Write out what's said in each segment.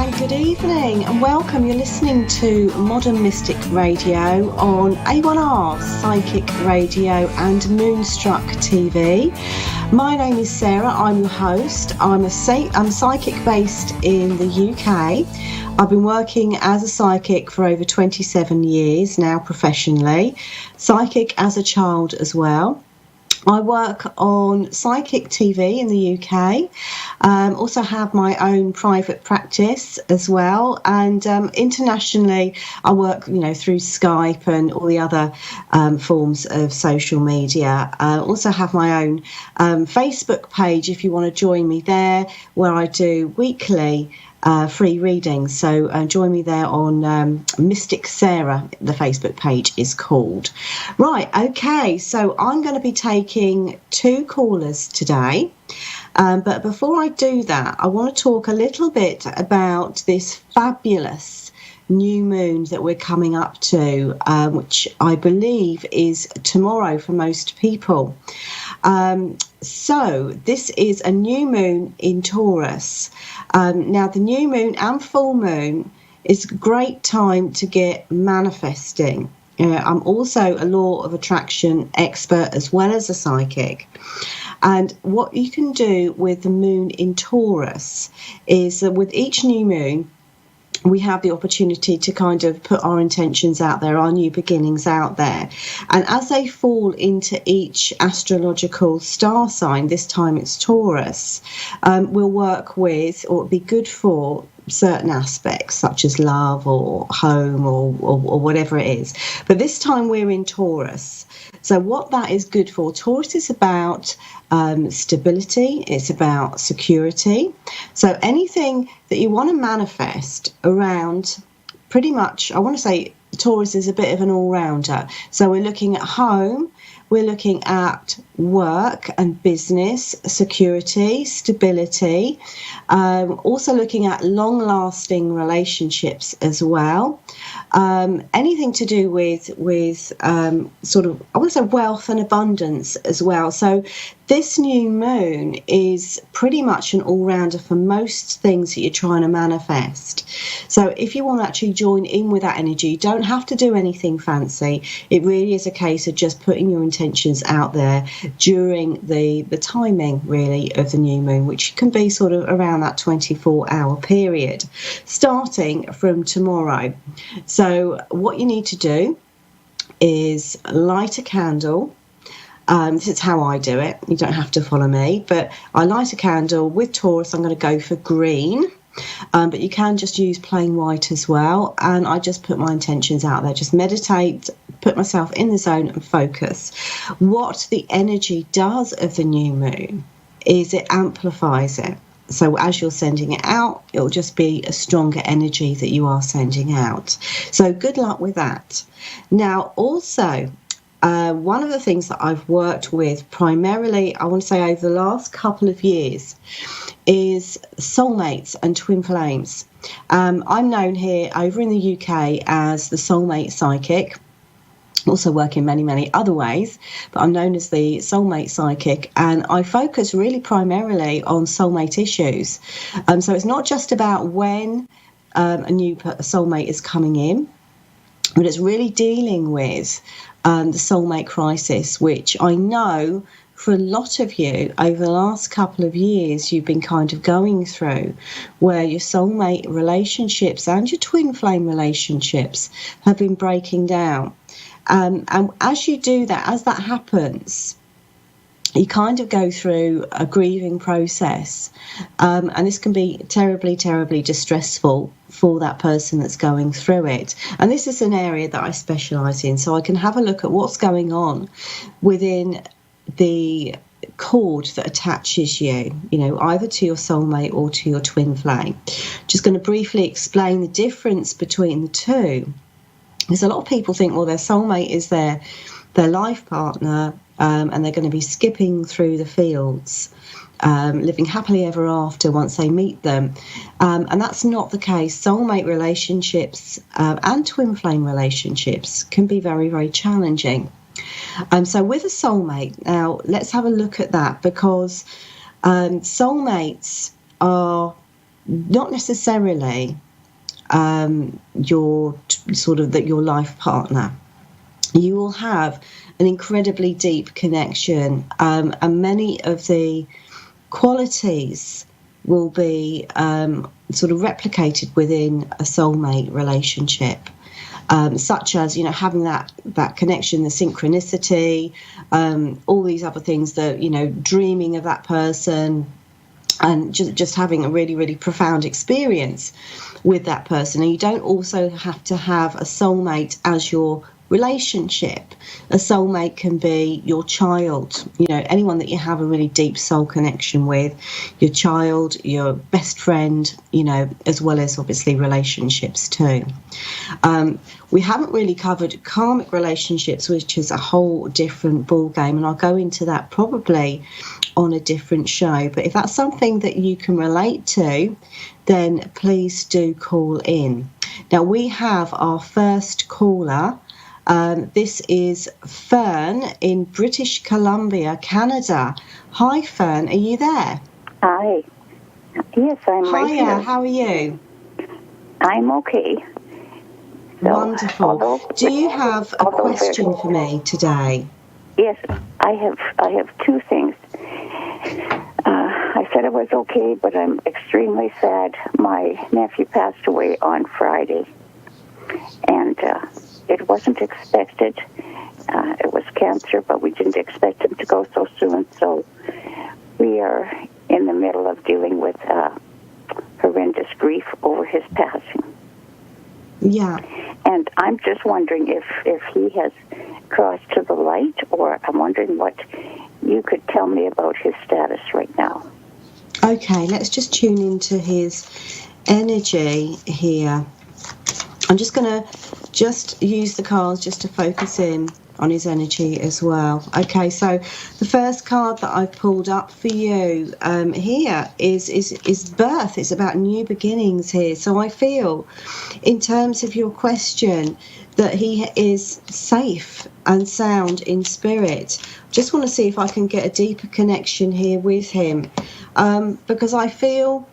Good evening and welcome. You're listening to Modern Mystic Radio on A1R Psychic Radio and Moonstruck TV. My name is Sarah. I'm your host. I'm psychic based in the UK. I've been working as a psychic for over 27 years now professionally. Psychic as a child as well. I work on Psychic TV in the UK, also have my own private practice as well, and internationally I work, through Skype and all the other forms of social media. Also have my own Facebook page if you want to join me there, where I do weekly free readings. So join me there on Mystic Saira, the Facebook page is called. Right, okay, so I'm going to be taking 2 callers today. But before I do that, I want to talk a little bit about this fabulous new moon that we're coming up to, which I believe is tomorrow for most people. So this is a new moon in Taurus. Now the new moon and full moon is a great time to get manifesting. I'm also a law of attraction expert as well as a psychic. And what you can do with the moon in Taurus is that with each new moon, we have the opportunity to kind of put our intentions out there, our new beginnings out there. And as they fall into each astrological star sign, this time it's Taurus, we'll work with, or it'll be good for, certain aspects such as love or home or whatever it is. But this time we're in Taurus. So what that is good for, Taurus is about stability, it's about security. So anything that you want to manifest around, pretty much, I want to say Taurus is a bit of an all-rounder. So we're looking at home, we're looking at work and business, security, stability, also looking at long-lasting relationships as well. Anything to do with sort of, I want to say wealth and abundance as well. So this new moon is pretty much an all-rounder for most things that you're trying to manifest. So if you want to actually join in with that energy, you don't have to do anything fancy. It really is a case of just putting your intentions out there during the timing, really, of the new moon, which can be sort of around that 24-hour period, starting from tomorrow. So what you need to do is light a candle. This is how I do it. You don't have to follow me, but I light a candle. With Taurus, I'm going to go for green, but you can just use plain white as well. And I just put my intentions out there, just meditate, put myself in the zone and focus. What the energy does of the new moon is it amplifies it. So as you're sending it out, it'll just be a stronger energy that you are sending out. So good luck with that. Now, also, one of the things that I've worked with primarily, I want to say over the last couple of years, is soulmates and twin flames. I'm known here over in the UK as the soulmate psychic. Also work in many, many other ways, but I'm known as the soulmate psychic, and I focus really primarily on soulmate issues. So it's not just about when a new soulmate is coming in, but it's really dealing with the soulmate crisis, which I know for a lot of you over the last couple of years you've been kind of going through, where your soulmate relationships and your twin flame relationships have been breaking down. And as you do that, as that happens, you kind of go through a grieving process. And this can be terribly, terribly distressful for that person that's going through it. And this is an area that I specialise in, so I can have a look at what's going on within the cord that attaches you, either to your soulmate or to your twin flame. Just going to briefly explain the difference between the two. Because a lot of people think, well, their soulmate is their life partner, and they're going to be skipping through the fields, living happily ever after once they meet them. And that's not the case. Soulmate relationships and twin flame relationships can be very, very challenging. So with a soulmate, now let's have a look at that, because soulmates are not necessarily your life partner. You will have an incredibly deep connection, and many of the qualities will be sort of replicated within a soulmate relationship, such as, you know, having that connection, the synchronicity, all these other things, that, you know, dreaming of that person, and just having a really, really profound experience with that person. And you don't also have to have a soulmate as your relationship. A soulmate can be your child, you know, anyone that you have a really deep soul connection with, your child, your best friend, you know, as well as obviously relationships too. We haven't really covered karmic relationships, which is a whole different ball game, and I'll go into that probably on a different show. But if that's something that you can relate to, then please do call in. Now we have our first caller. This is Fern in British Columbia, Canada. Hi, Fern. Are you there? Hi. Yes, I'm right here. Hiya, how are you? I'm okay. So, wonderful. Do you have a question for me today? Yes, I have two things. I said it was okay, but I'm extremely sad. My nephew passed away on Friday, and it wasn't expected. It was cancer, but we didn't expect him to go so soon. So we are in the middle of dealing with horrendous grief over his passing. Yeah. And I'm just wondering if he has crossed to the light, or I'm wondering what you could tell me about his status right now. Okay, let's just tune into his energy here. I'm just going to use the cards just to focus in on his energy as well. Okay, so the first card that I've pulled up for you here is birth. It's about new beginnings here. So I feel, in terms of your question, that he is safe and sound in spirit. Just want to see if I can get a deeper connection here with him, because I feel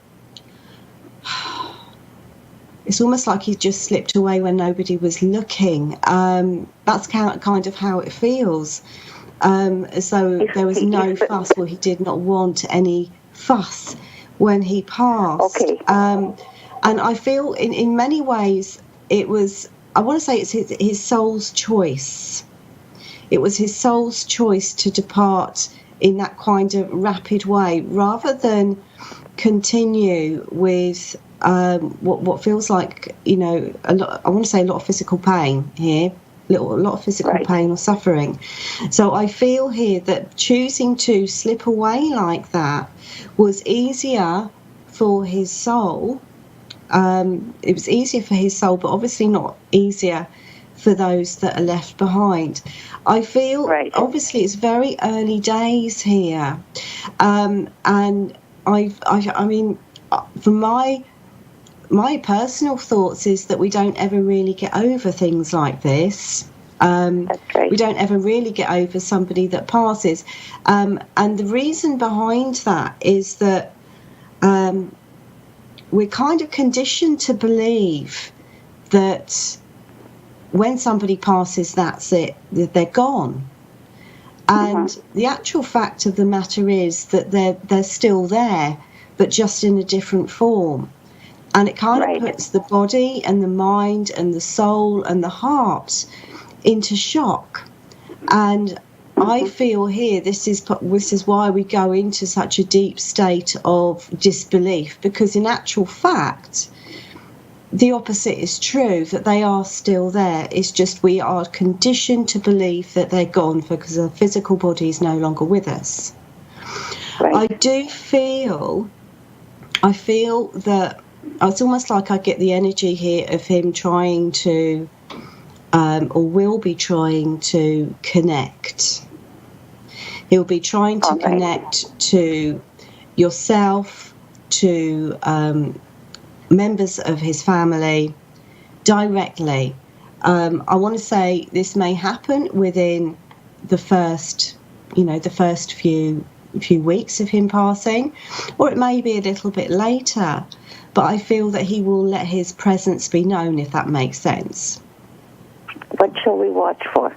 it's almost like he just slipped away when nobody was looking. That's kind of how it feels. So there was no fuss, or he did not want any fuss when he passed. Okay. And I feel in many ways it was, I want to say it's his soul's choice. It was his soul's choice to depart in that kind of rapid way, rather than continue with what feels like, you know, I want to say a lot of physical pain here, a lot of physical pain or suffering. So I feel here that choosing to slip away like that was easier for his soul. It was easier for his soul, but obviously not easier for those that are left behind. I feel obviously it's very early days here, and I mean, from my personal thoughts is that we don't ever really get over things like this. That's right. We don't ever really get over somebody that passes, and the reason behind that is that we're kind of conditioned to believe that when somebody passes, that's it, that they're gone. And the actual fact of the matter is that they're still there, but just in a different form. And it kind of puts the body and the mind and the soul and the heart into shock. And I feel here this is why we go into such a deep state of disbelief, because in actual fact the opposite is true, that they are still there. It's just we are conditioned to believe that they're gone because the physical body is no longer with us. I feel that it's almost like I get the energy here of him trying to or will be trying to connect. He'll be trying to connect to yourself, to members of his family directly. I want to say this may happen within the first few weeks of him passing, or it may be a little bit later. but I feel that he will let his presence be known, if that makes sense. What shall we watch for?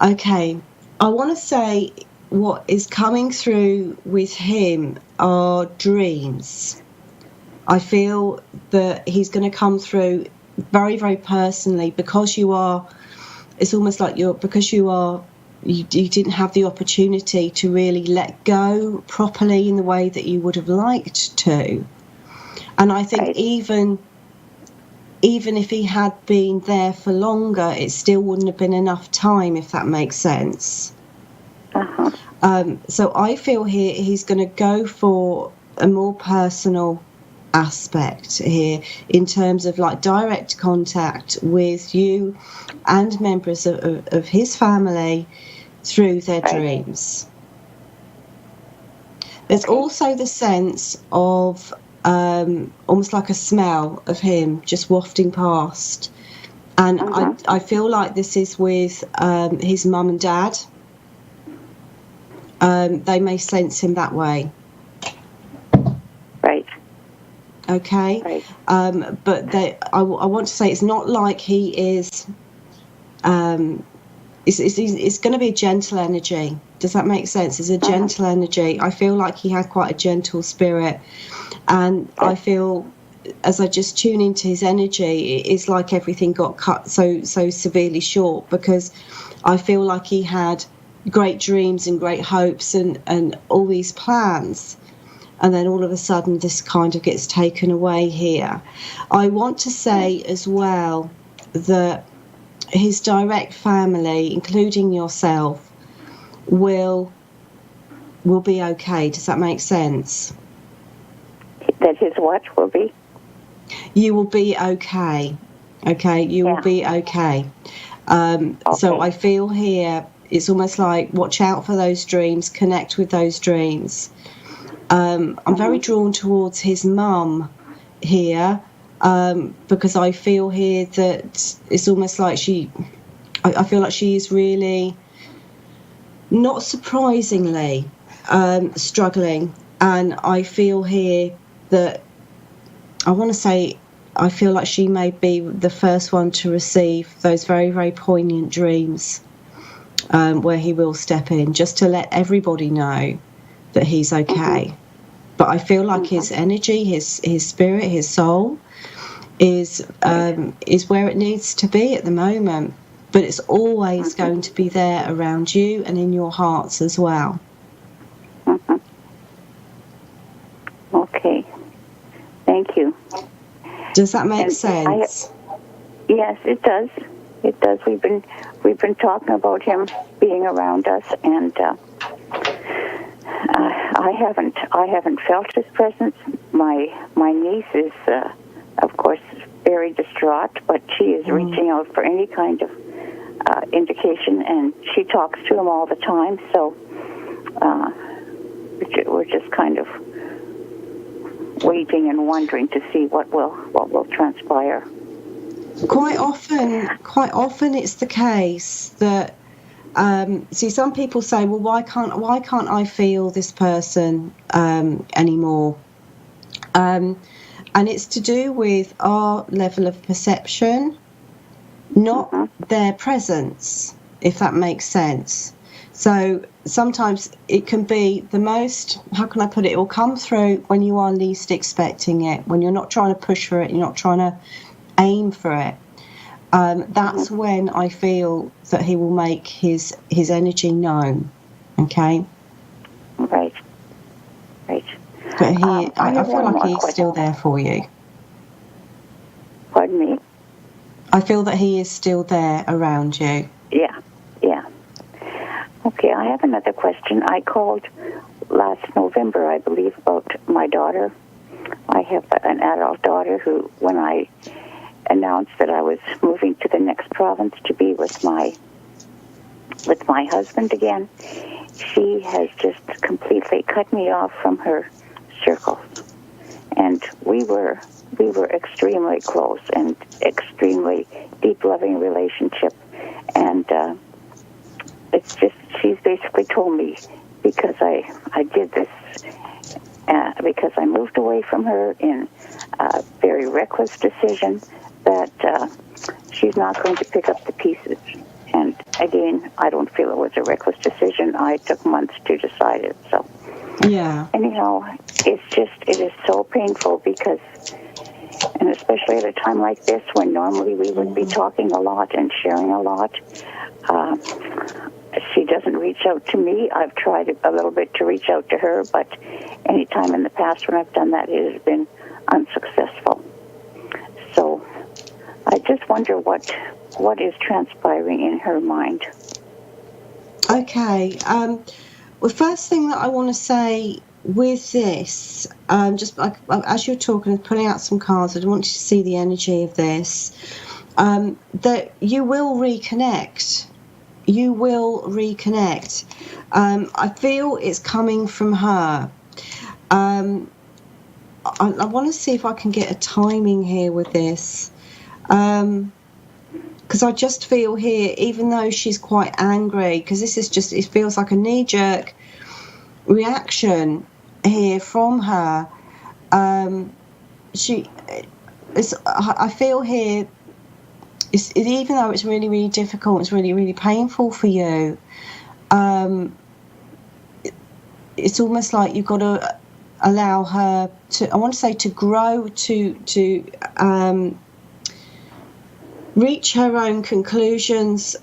Okay, I want to say what is coming through with him are dreams. I feel that he's going to come through very, very personally, because you are, it's almost like you didn't have the opportunity to really let go properly in the way that you would have liked to. And I think Right. even if he had been there for longer, it still wouldn't have been enough time, if that makes sense. So I feel he's going to go for a more personal aspect here, in terms of like direct contact with you and members of his family through their dreams. There's also the sense of almost like a smell of him just wafting past. And I feel like this is with his mum and dad. They may sense him that way. Right. Okay. Right. But I want to say it's not like he is. It's going to be a gentle energy. Does that make sense? It's a gentle energy. I feel like he had quite a gentle spirit, and I feel, as I just tune into his energy, it's like everything got cut so severely short, because I feel like he had great dreams and great hopes and all these plans, and then all of a sudden this kind of gets taken away here. I want to say as well that his direct family, including yourself, will be okay. Does that make sense? That his watch will be? You will be okay. Okay, you will be okay. So I feel here, it's almost like watch out for those dreams, connect with those dreams. I'm very drawn towards his mum here, because I feel here that it's almost like I feel like she is really, not surprisingly, struggling. And I feel here that I feel like she may be the first one to receive those very, very poignant dreams, where he will step in just to let everybody know that he's okay. But I feel like his energy, his spirit, his soul is where it needs to be at the moment. But it's always going to be there around you and in your hearts as well. Okay. Thank you. Does that make sense? Yes, it does. It does. We've been talking about him being around us, and I haven't felt his presence. My niece is, of course, very distraught, but she is reaching out for any kind of indication, and she talks to him all the time. So we're just kind of waiting and wondering to see what will transpire. Quite often it's the case that see, some people say, well, why can't I feel this person anymore? And it's to do with our level of perception, not their presence, if that makes sense. So sometimes it can be the most, how can I put it? It will come through when you are least expecting it, when you're not trying to push for it, you're not trying to aim for it. That's when I feel that he will make his energy known. Okay. Right. But I feel like he's still there for you. Pardon me? I feel that he is still there around you. Yeah. Okay, I have another question. I called last November, I believe, about my daughter. I have an adult daughter who, when I announced that I was moving to the next province to be with my husband again, she has just completely cut me off from her circle. And we were extremely close and extremely deep, loving relationship. And it's just, she's basically told me, because I did this because I moved away from her in a very reckless decision that she's not going to pick up the pieces. And again, I don't feel it was a reckless decision. I took months to decide it. So, yeah. Anyhow, it is so painful because, and especially at a time like this when normally we would be talking a lot and sharing a lot, she doesn't reach out to me. I've tried a little bit to reach out to her, but any time in the past when I've done that, it has been unsuccessful. So I just wonder what is transpiring in her mind. Okay. Well, first thing that I want to say with this, just as you're talking, pulling out some cards, I want you to see the energy of this, that you will reconnect. You will reconnect. I feel it's coming from her. I want to see if I can get a timing here with this. Because I just feel here, even though she's quite angry, because this is just, it feels like a knee-jerk reaction here from her. I feel here, even though it's really, really difficult, it's really, really painful for you, it's almost like you've got to allow her to, I want to say, to grow, to reach her own conclusions,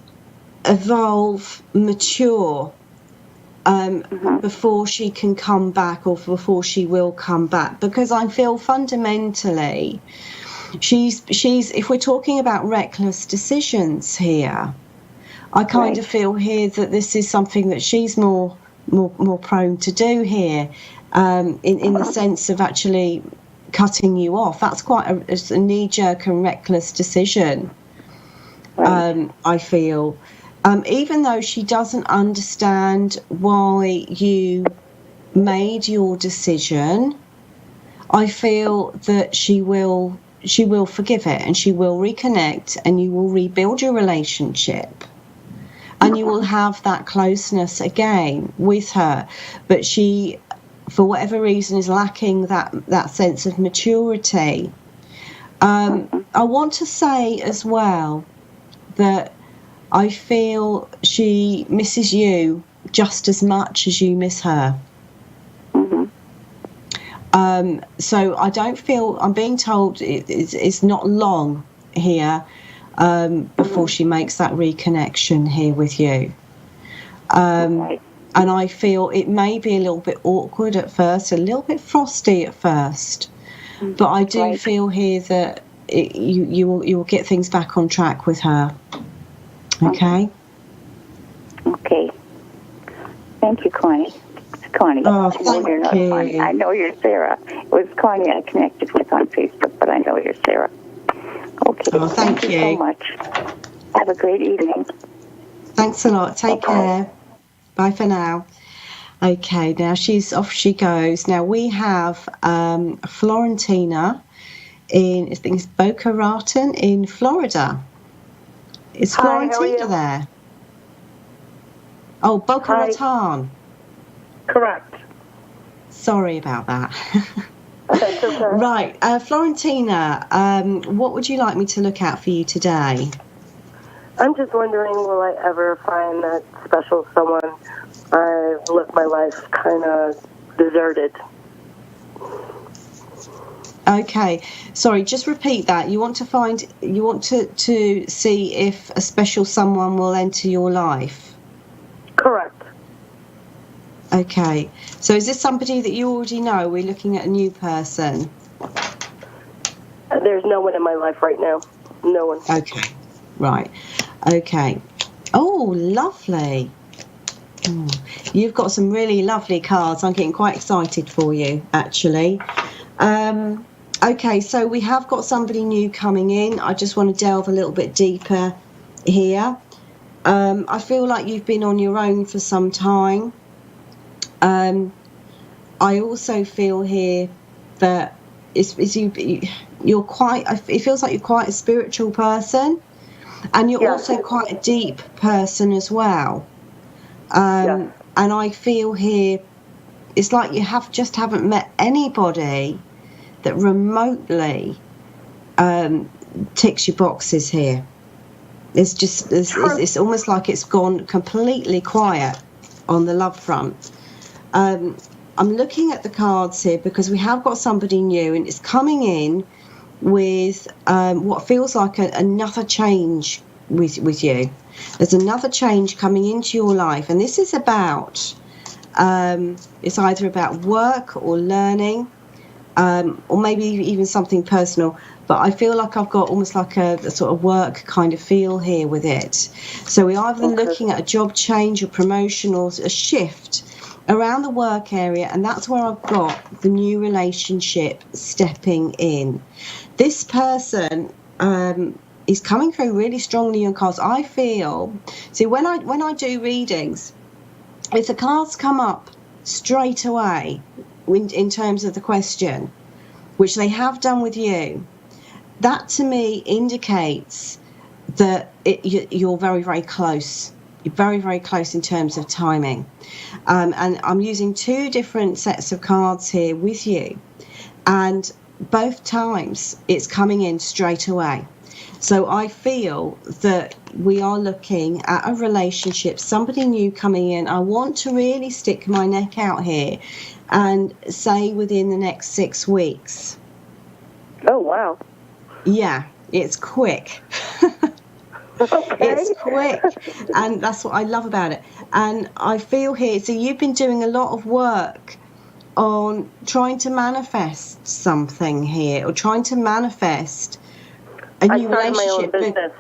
evolve, mature, before she can come back, or before she will come back. Because I feel fundamentally she's if we're talking about reckless decisions here, I kind of feel here that this is something that she's more prone to do here, in the sense of actually cutting you off. That's quite a knee-jerk and reckless decision. I feel, even though she doesn't understand why you made your decision, I feel that she will forgive it, and she will reconnect, and you will rebuild your relationship, and you will have that closeness again with her. But she, for whatever reason, is lacking that sense of maturity. I want to say as well that I feel she misses you just as much as you miss her. So I don't feel, I'm being told it's not long here before she makes that reconnection here with you. And I feel it may be a little bit awkward at first, a little bit frosty at first, but I do feel here that you will get things back on track with her. Okay? Okay. Thank you, Connie. Connie. Oh, thank you're not you. Connie. I know you're Sarah. It was Connie I connected with on Facebook, but I know you're Sarah. Okay. Oh, thank you so much. Have a great evening. Thanks a lot. Take care. Bye for now. Okay, now off she goes. Now we have Florentina I think it's Boca Raton in Florida. Is Florentina there? Oh, Boca Raton. Correct. Sorry about that. That's okay. Right, Florentina, what would you like me to look at for you today? I'm just wondering, will I ever find that special someone? I've lived my life kind of deserted. Okay, sorry, just repeat that. You want to see if a special someone will enter your life? Correct. Okay, so is this somebody that you already know? We're looking at a new person. There's no one in my life right now. No one. Okay, right. Okay. Oh, lovely. You've got some really lovely cards. I'm getting quite excited for you, actually. Okay, so we have got somebody new coming in. I just want to delve a little bit deeper here. I feel like you've been on your own for some time. I also feel here that you're quite, it feels like you're quite a spiritual person, and you're also quite a deep person as well. And I feel here it's like you haven't met anybody that remotely ticks your boxes here. It's almost like it's gone completely quiet on the love front. I'm looking at the cards here because we have got somebody new, and it's coming in with what feels like another change with you. There's another change coming into your life, and this is about it's either about work or learning, or maybe even something personal. But I feel like I've got almost like a sort of work kind of feel here with it. So we're either looking at a job change or promotion or a shift around the work area, and that's where I've got the new relationship stepping in. This person is coming through really strongly on cards. I feel, see, when I do readings, if the cards come up straight away in terms of the question, which they have done with you, that to me indicates that you're very, very close. You're very, very close in terms of timing. And I'm using two different sets of cards here with you. And both times it's coming in straight away. So I feel that we are looking at a relationship, somebody new coming in. I want to really stick my neck out here and say within the next 6 weeks. Oh, wow. Yeah, it's quick. Okay. It's quick, and that's what I love about it. And I feel here, so you've been doing a lot of work on trying to manifest something here, or trying to manifest a new relationship, my own business.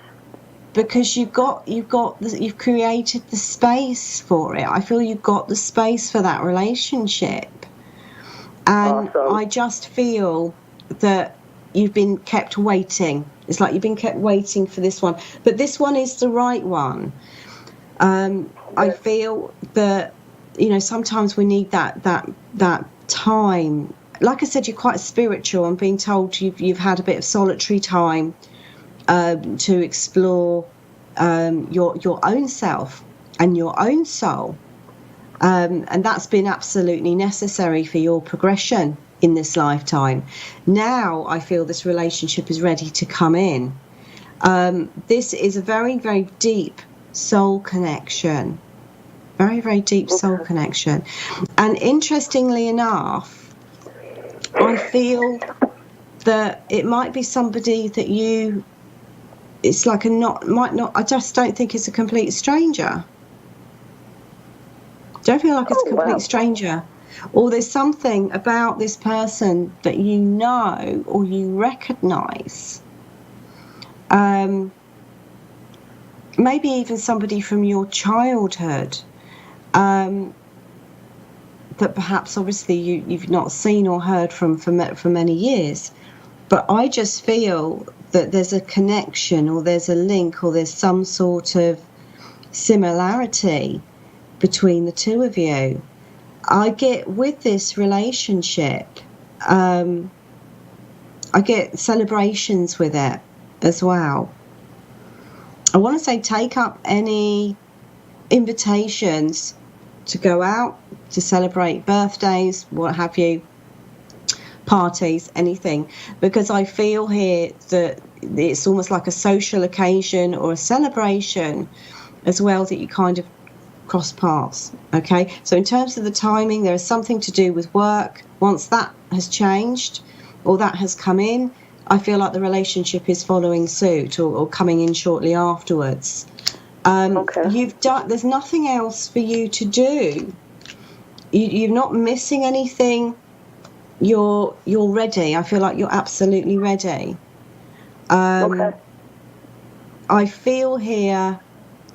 because you've created the space for it. I feel you've got the space for that relationship, and Awesome. I just feel that you've been kept waiting. It's like you've been kept waiting for this one, but this one is the right one. I feel that, you know, sometimes we need that time. Like I said, you're quite spiritual. I'm being told you've had a bit of solitary time to explore your own self and your own soul, and that's been absolutely necessary for your progression in this lifetime. Now I feel this relationship is ready to come in. This is a very, very deep soul connection. Very, very deep soul connection. And interestingly enough, I feel that it might be somebody that it's like I just don't think it's a complete stranger. Don't feel like it's a complete stranger. Or there's something about this person that you know or you recognise. Maybe even somebody from your childhood that perhaps obviously you've not seen or heard from for many years. But I just feel that there's a connection, or there's a link, or there's some sort of similarity between the two of you. I get with this relationship, I get celebrations with it as well. I want to say take up any invitations to go out, to celebrate birthdays, what have you, parties, anything, because I feel here that it's almost like a social occasion or a celebration as well, that you kind of cross paths. Okay, so in terms of the timing, there is something to do with work. Once that has changed or that has come in, I feel like the relationship is following suit or coming in shortly afterwards. There's nothing else for you to do. You're not missing anything. You're ready. I feel like you're absolutely ready. I feel here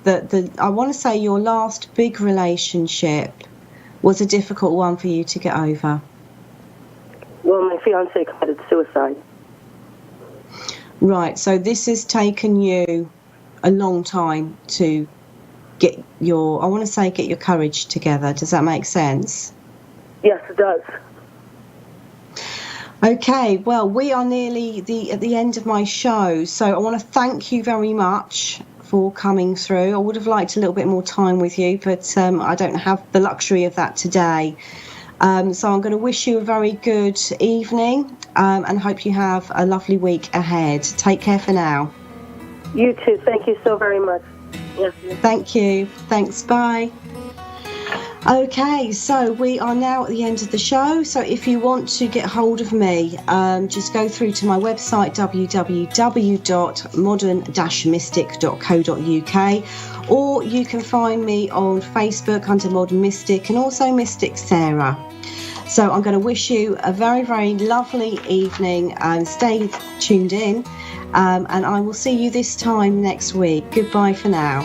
that I want to say your last big relationship was a difficult one for you to get over. Well, my fiance committed suicide. Right, so this has taken you a long time to get your courage together. Does that make sense? Yes, it does. Okay, well, we are nearly at the end of my show, so I want to thank you very much for coming through. I would have liked a little bit more time with you, but I don't have the luxury of that today. So I'm going to wish you a very good evening and hope you have a lovely week ahead. Take care for now. You too. Thank you so very much. Yes. Thank you. Thanks. Bye. Okay, so we are now at the end of the show. So if you want to get hold of me, just go through to my website, www.modern-mystic.co.uk, or you can find me on Facebook under Modern Mystic and also Mystic Saira. So I'm going to wish you a very, very lovely evening and stay tuned in. And I will see you this time next week. Goodbye for now.